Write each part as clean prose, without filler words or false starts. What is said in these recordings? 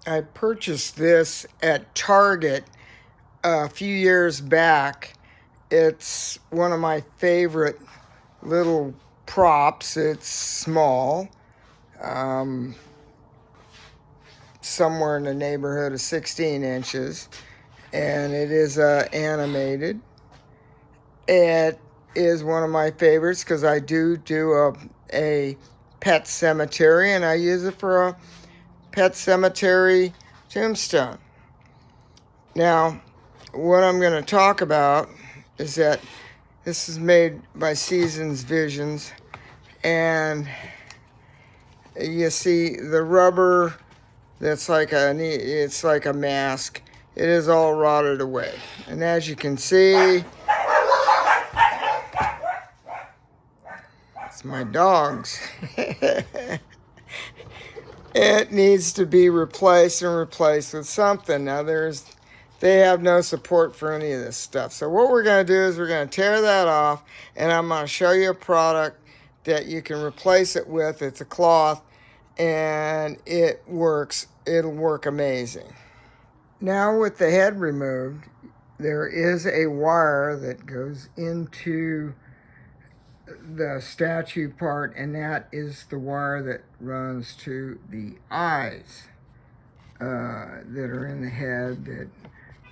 I purchased this at Target a few years back. It's one of my favorite little props. It's small, um, somewhere in the neighborhood of 16 inches, and it is animated. It is one of my favorites because I do a pet cemetery, and I use it for a pet cemetery tombstone. Now, what I'm going to talk about is that this is made by Seasons Visions, and you see the rubber that's it's like a mask. It is all rotted away, and as you can see, it's my dogs. It needs to be replaced with something. Now they have no support for any of this stuff. So what we're going to do is we're going to tear that off, and I'm going to show you a product that you can replace it with. It's a cloth, and it works. It'll work amazing. Now with the head removed, there is a wire that goes into the statue part, and that is the wire that runs to the eyes that are in the head, that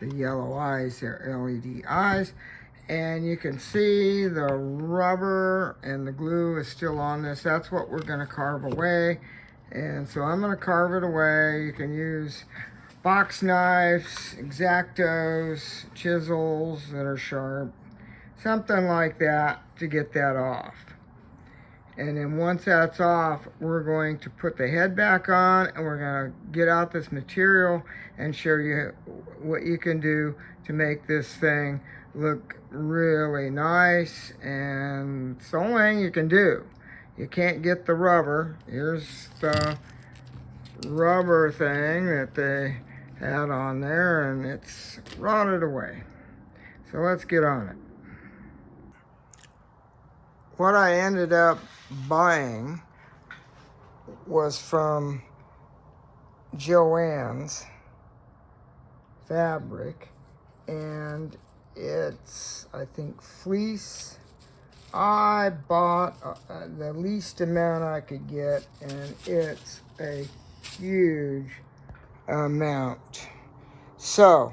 the yellow eyes, they're LED eyes. And you can see the rubber and the glue is still on this. That's what we're going to carve away. And so I'm going to carve it away. You can use box knives, X-Actos, chisels that are sharp, something like that to get that off. And then once that's off, we're going to put the head back on, and we're going to get out this material and show you what you can do to make this thing look really nice. And it's the only thing you can do. You can't get the rubber. Here's the rubber thing that they had on there, and it's rotted away. So let's get on it. What I ended up buying was from Joann's fabric, and it's, I think, fleece. I bought the least amount I could get, and it's a huge amount. So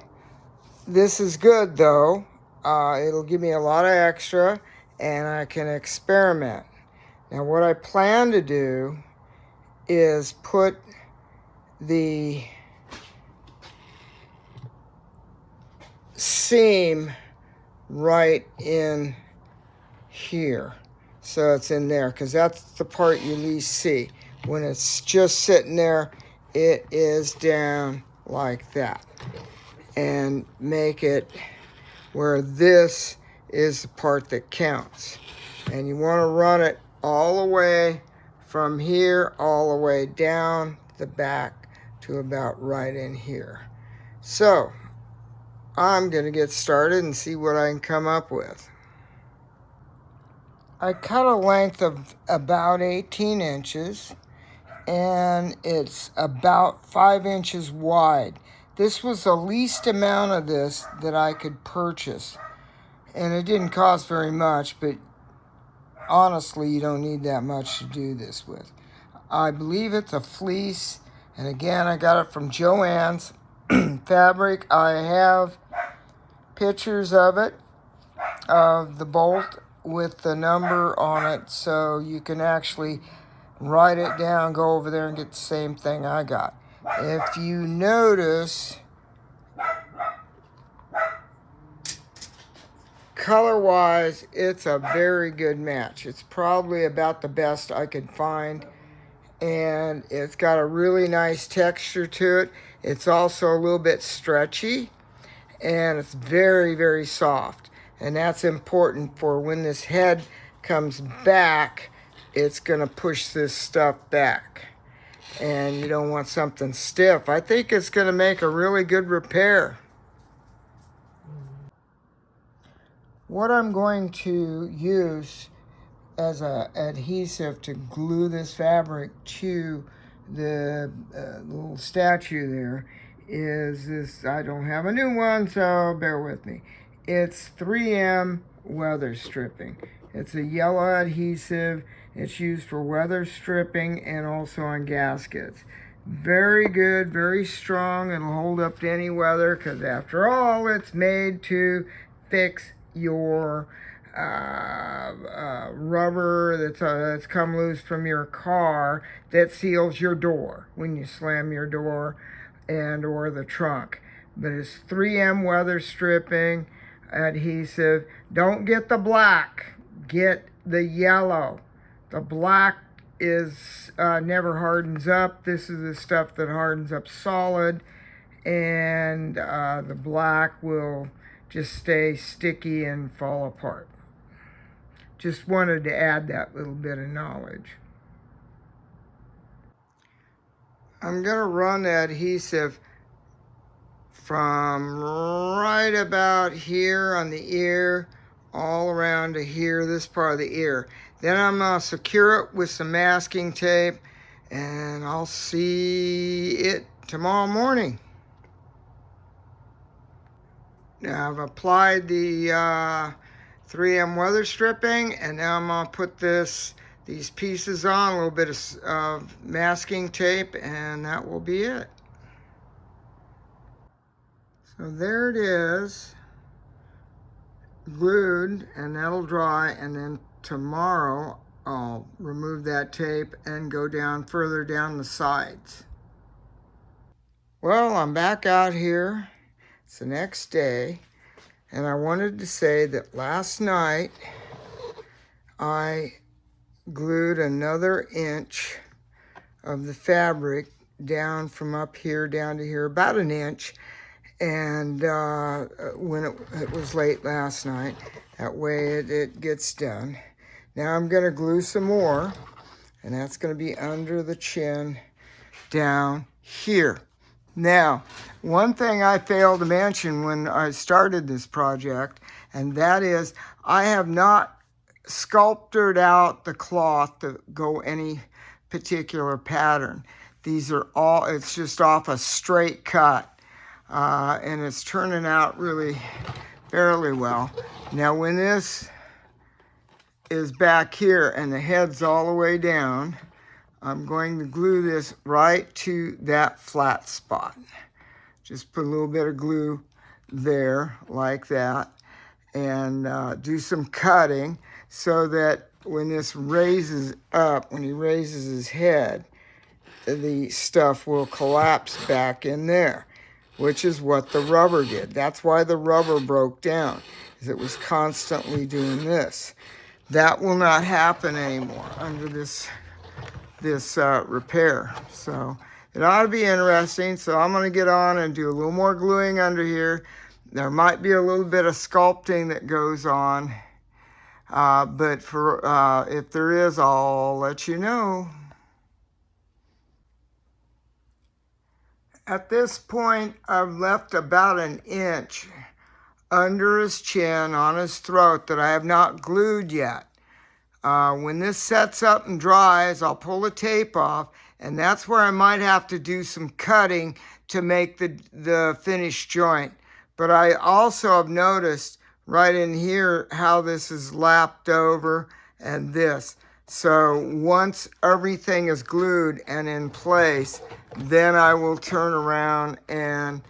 this is good though. It'll give me a lot of extra, and I can experiment. Now what I plan to do is put the seam right in here. So it's in there, because that's the part you least see. When it's just sitting there, it is down like that. And make it where this is the part that counts. And you want to run it all the way from here all the way down the back to about right in here. So I'm going to get started and see what I can come up with. I cut a length of about 18 inches, and it's about 5 inches wide. This was the least amount of this that I could purchase, and it didn't cost very much, but honestly, you don't need that much to do this with. I believe it's a fleece, and again, I got it from Joann's fabric. I have pictures of it, of the bolt with the number on it, so you can actually write it down, go over there and get the same thing I got. If you notice, color-wise, it's a very good match. It's probably about the best I could find, and it's got a really nice texture to it. It's also a little bit stretchy, and it's very, very soft. And that's important for when this head comes back, it's gonna push this stuff back. And you don't want something stiff. I think it's gonna make a really good repair. What I'm going to use as an adhesive to glue this fabric to the little statue there is this. I don't have a new one, so bear with me. It's 3M weather stripping. It's a yellow adhesive. It's used for weather stripping and also on gaskets. Very good, very strong. It'll hold up to any weather because after all, it's made to fix your rubber that's come loose from your car that seals your door when you slam your door and or the trunk. But it's 3M weather stripping adhesive. Don't get the black, get the yellow. The black is never hardens up. This is the stuff that hardens up solid, and the black will just stay sticky and fall apart. Just wanted to add that little bit of knowledge. I'm going to run the adhesive from right about here on the ear all around to here, this part of the ear. Then I'm going to secure it with some masking tape, and I'll see it tomorrow morning. Now I've applied the 3M weather stripping, and now I'm going to put these pieces on, a little bit of masking tape, and that will be it. So there it is, glued, and that'll dry, and then tomorrow I'll remove that tape and go down further down the sides. Well, I'm back out here. It's the next day, and I wanted to say that last night I glued another inch of the fabric down from up here down to here, about an inch, and when it was late last night. That way it gets done. Now I'm going to glue some more, and that's going to be under the chin down here. Now, one thing I failed to mention when I started this project, and that is I have not sculpted out the cloth to go any particular pattern. These are all, it's just off a straight cut, and it's turning out really fairly well. Now, when this is back here and the head's all the way down, I'm going to glue this right to that flat spot. Just put a little bit of glue there like that, and do some cutting so that when this raises up, when he raises his head, the stuff will collapse back in there, which is what the rubber did. That's why the rubber broke down, is it was constantly doing this. That will not happen anymore under this repair. So it ought to be interesting. So I'm going to get on and do a little more gluing under here. There might be a little bit of sculpting that goes on, but for if there is, I'll let you know. At this point, I've left about an inch under his chin on his throat that I have not glued yet. When this sets up and dries, I'll pull the tape off, and that's where I might have to do some cutting to make the finished joint. But I also have noticed right in here how this is lapped over and this. So once everything is glued and in place, then I will turn around and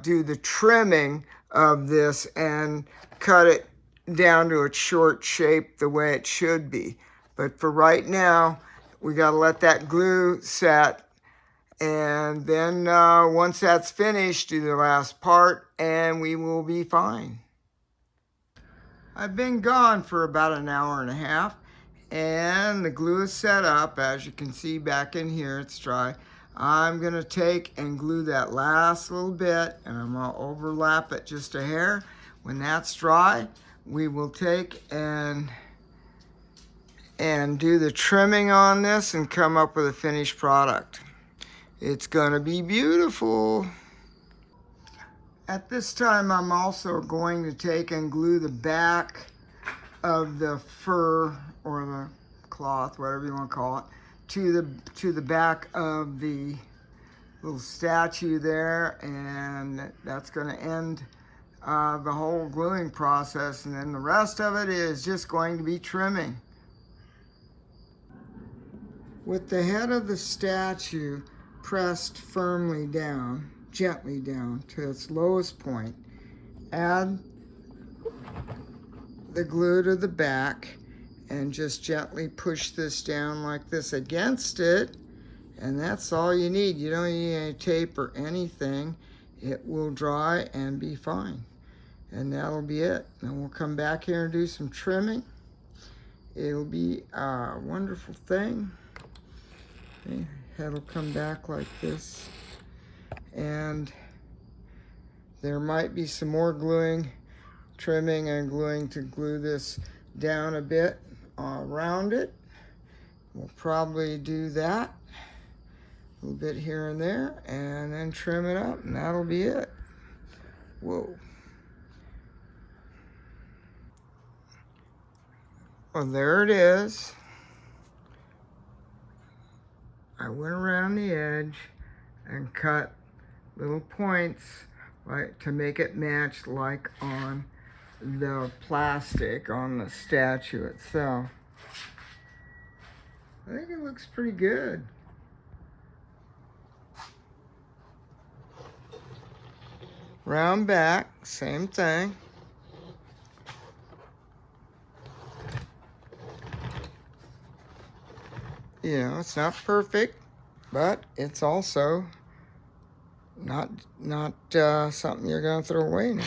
do the trimming of this and cut it down to its short shape the way it should be. But for right now, we got to let that glue set, and then once that's finished, do the last part, and we will be fine. I've been gone for about an hour and a half, and the glue is set up. As you can see back in here, it's dry. I'm going to take and glue that last little bit, and I'm going to overlap it just a hair. When that's dry, we will take and do the trimming on this and come up with a finished product. It's going to be beautiful. At this time, I'm also going to take and glue the back of the fur or the cloth, whatever you want to call it, to the back of the little statue there, and that's going to end the whole gluing process, and then the rest of it is just going to be trimming. With the head of the statue pressed firmly down, gently down to its lowest point, add the glue to the back and just gently push this down like this against it, and that's all you need. You don't need any tape or anything. It will dry and be fine, and that'll be it. Then we'll come back here and do some trimming. It'll be a wonderful thing. Okay, head will come back like this, and there might be some more gluing, trimming and gluing to glue this down a bit around it. We'll probably do that a little bit here and there, and then trim it up, and that'll be it. Whoa. Well, there it is. I went around the edge and cut little points like to make it match like on the plastic on the statue itself. I think it looks pretty good. Round back, same thing. You know, it's not perfect, but it's also not something you're gonna throw away now.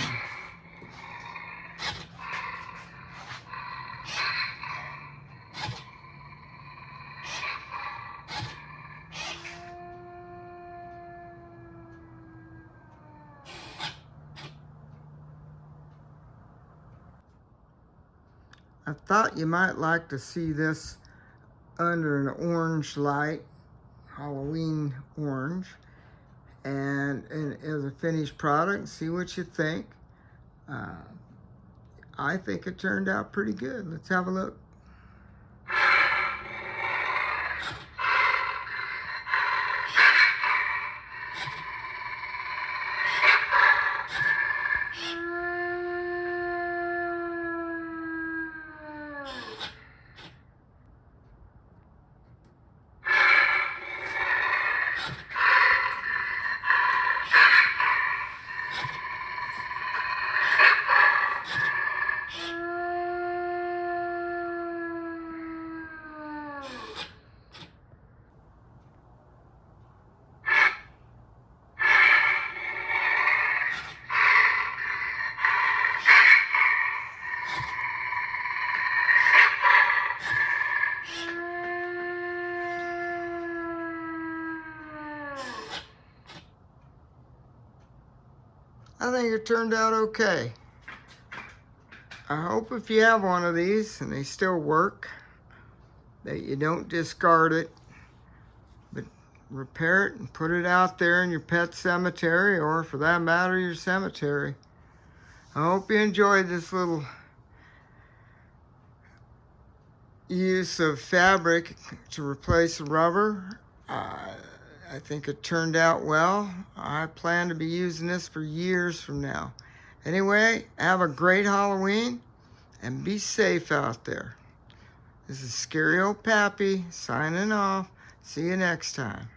I thought you might like to see this under an orange light, Halloween orange, and as a finished product. See what you think. I think it turned out pretty good. Let's have a look. I think it turned out okay. I hope if you have one of these and they still work, that you don't discard it, but repair it and put it out there in your pet cemetery, or for that matter, your cemetery. I hope you enjoyed this little use of fabric to replace rubber. I think it turned out well. I plan to be using this for years from now. Anyway, have a great Halloween and be safe out there. This is Scary Old Pappy signing off. See you next time.